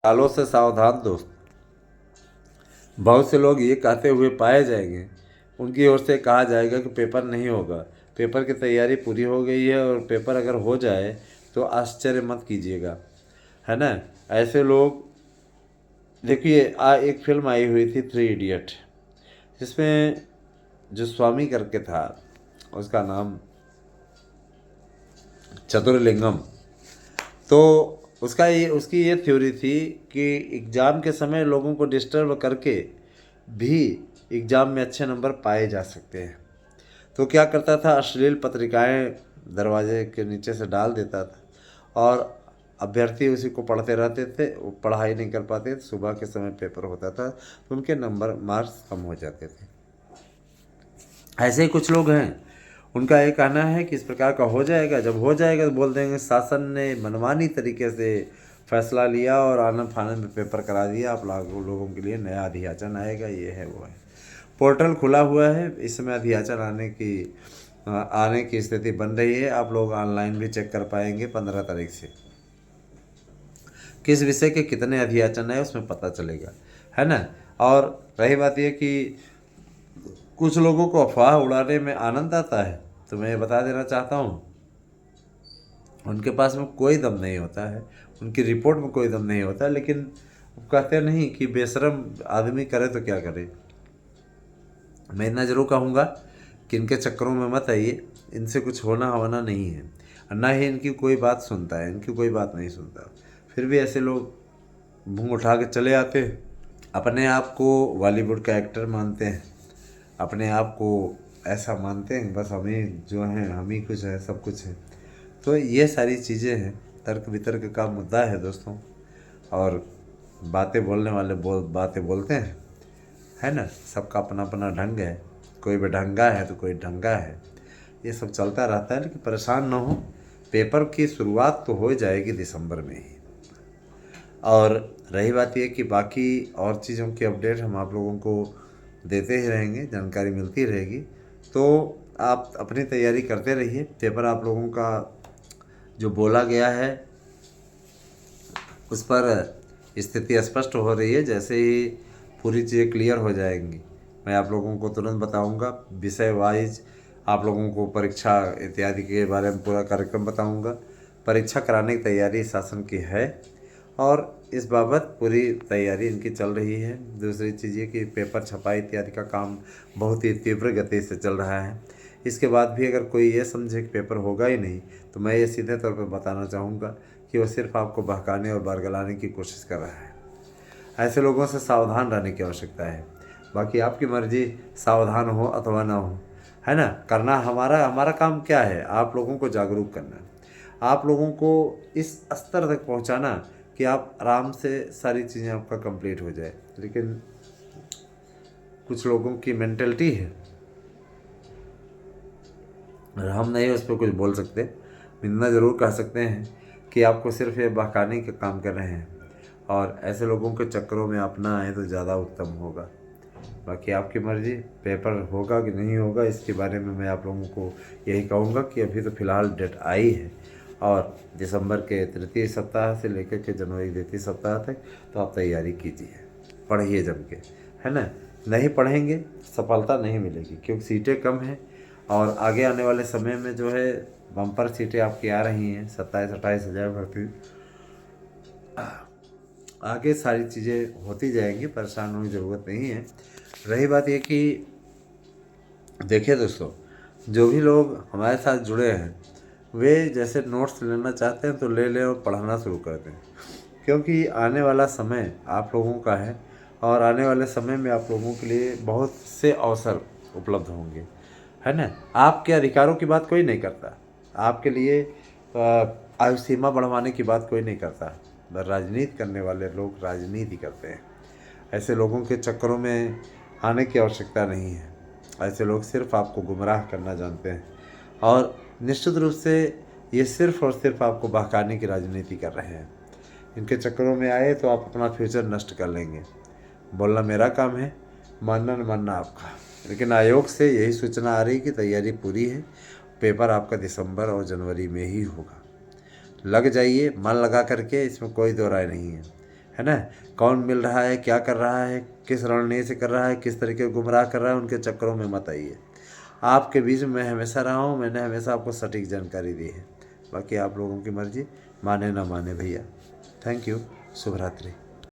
सालों से सावधान दोस्त। बहुत से लोग ये कहते हुए पाए जाएंगे, उनकी ओर से कहा जाएगा कि पेपर नहीं होगा, पेपर की तैयारी पूरी हो गई है और पेपर अगर हो जाए तो आश्चर्य मत कीजिएगा, है ना। ऐसे लोग, देखिए एक फिल्म आई हुई थी 3 इडियट, जिसमें जो स्वामी करके था, उसका नाम चतुर्लिंगम। तो उसकी ये थ्योरी थी कि एग्ज़ाम के समय लोगों को डिस्टर्ब करके भी एग्ज़ाम में अच्छे नंबर पाए जा सकते हैं। तो क्या करता था, अश्लील पत्रिकाएं दरवाजे के नीचे से डाल देता था और अभ्यर्थी उसी को पढ़ते रहते थे, वो पढ़ाई नहीं कर पाते थे। सुबह के समय पेपर होता था तो उनके मार्क्स कम हो जाते थे। ऐसे ही कुछ लोग हैं, उनका ये कहना है कि इस प्रकार का हो जाएगा, जब हो जाएगा तो बोल देंगे शासन ने मनमानी तरीके से फैसला लिया और आनंद फानंद में पेपर करा दिया, आप लोगों के लिए नया अध्याचन आएगा, ये है वो है। पोर्टल खुला हुआ है, इस समय अध्याचन आने की स्थिति बन रही है। आप लोग ऑनलाइन भी चेक कर पाएंगे 15 तारीख से, किस विषय के कितने अध्याचन है उसमें पता चलेगा, है ना। और रही बात यह कि कुछ लोगों को अफवाह उड़ाने में आनंद आता है, तो मैं ये बता देना चाहता हूँ, उनके पास में कोई दम नहीं होता है, उनकी रिपोर्ट में कोई दम नहीं होता है। लेकिन कहते नहीं कि बेशरम आदमी करे तो क्या करे। मैं इतना जरूर कहूँगा कि इनके चक्करों में मत आइए, इनसे कुछ होना होना नहीं है, और ना ही इनकी कोई बात सुनता है, इनकी कोई बात नहीं सुनता। फिर भी ऐसे लोग मुंह उठा के चले आते हैं, अपने आप को बॉलीवुड का एक्टर मानते हैं, अपने आप को ऐसा मानते हैं बस हम ही जो हैं, हम ही कुछ है, सब कुछ है। तो ये सारी चीज़ें हैं, तर्क वितर्क का मुद्दा है दोस्तों। और बातें बोलने वाले बातें बोलते हैं, है ना। सबका अपना अपना ढंग है, कोई बेढंगा है तो कोई ढंगा है, ये सब चलता रहता है। लेकिन परेशान ना हो, पेपर की शुरुआत तो हो जाएगी दिसंबर में ही। और रही बात ये कि बाकी और चीज़ों की अपडेट हम आप लोगों को देते ही रहेंगे, जानकारी मिलती रहेगी। तो आप अपनी तैयारी करते रहिए। पेपर आप लोगों का जो बोला गया है उस पर स्थिति स्पष्ट हो रही है। जैसे ही पूरी चीज़ें क्लियर हो जाएंगी, मैं आप लोगों को तुरंत बताऊंगा। विषय वाइज आप लोगों को परीक्षा इत्यादि के बारे में पूरा कार्यक्रम बताऊंगा। परीक्षा कराने की तैयारी शासन की है और इस बाबत पूरी तैयारी इनकी चल रही है। दूसरी चीज़ ये कि पेपर छपाई इत्यादि का काम बहुत ही तीव्र गति से चल रहा है। इसके बाद भी अगर कोई ये समझे कि पेपर होगा ही नहीं, तो मैं ये सीधे तौर पर बताना चाहूँगा कि वो सिर्फ आपको बहकाने और बरगलाने की कोशिश कर रहा है। ऐसे लोगों से सावधान रहने की आवश्यकता है। बाकी आपकी मर्जी, सावधान हो अथवा ना हो, है ना। करना हमारा हमारा काम क्या है, आप लोगों को जागरूक करना, आप लोगों को इस स्तर तक पहुंचाना कि आप आराम से सारी चीज़ें आपका कंप्लीट हो जाए। लेकिन कुछ लोगों की मेंटलिटी है, और हम नहीं उस पर कुछ बोल सकते। इतना ज़रूर कह सकते हैं कि आपको सिर्फ ये बहकाने का काम कर रहे हैं, और ऐसे लोगों के चक्करों में आप ना आए तो ज़्यादा उत्तम होगा। बाकी आपकी मर्ज़ी, पेपर होगा कि नहीं होगा इसके बारे में मैं आप लोगों को यही कहूँगा कि अभी तो फ़िलहाल डेट आई है, और दिसंबर के तृतीय सप्ताह से लेकर के जनवरी द्वितीय सप्ताह तक तो आप तैयारी कीजिए, पढ़िए जम के, है ना। नहीं पढ़ेंगे सफलता नहीं मिलेगी, क्योंकि सीटें कम हैं और आगे आने वाले समय में जो है बम्पर सीटें आपकी आ रही हैं, 27-28 हज़ार भर्ती, आगे सारी चीज़ें होती जाएंगी, परेशान होने की ज़रूरत नहीं है। रही बात ये कि देखिए दोस्तों, जो भी लोग हमारे साथ जुड़े हैं वे जैसे नोट्स लेना चाहते हैं तो ले लें और पढ़ना शुरू कर दें, क्योंकि आने वाला समय आप लोगों का है और आने वाले समय में आप लोगों के लिए बहुत से अवसर उपलब्ध होंगे, है ना। आपके अधिकारों की बात कोई नहीं करता, आपके लिए आयु सीमा बढ़वाने की बात कोई नहीं करता, बस राजनीति करने वाले लोग राजनीति करते हैं। ऐसे लोगों के चक्करों में आने की आवश्यकता नहीं है। ऐसे लोग सिर्फ आपको गुमराह करना जानते हैं, और निश्चित रूप से ये सिर्फ और सिर्फ आपको बहकाने की राजनीति कर रहे हैं। इनके चक्करों में आए तो आप अपना फ्यूचर नष्ट कर लेंगे। बोलना मेरा काम है, मानना न मानना आपका। लेकिन आयोग से यही सूचना आ रही कि तैयारी पूरी है, पेपर आपका दिसंबर और जनवरी में ही होगा। लग जाइए मन लगा करके, इसमें कोई दो राय नहीं है। है ना। कौन मिल रहा है, क्या कर रहा है, किस रणनीति से कर रहा है, किस तरीके से गुमराह कर रहा है, उनके चक्करों में मत आइए। आपके बीच में मैं हमेशा रहा हूँ, मैंने हमेशा आपको सटीक जानकारी दी है। बाकी आप लोगों की मर्जी, माने ना माने भैया। Thank you. शुभ रात्रि।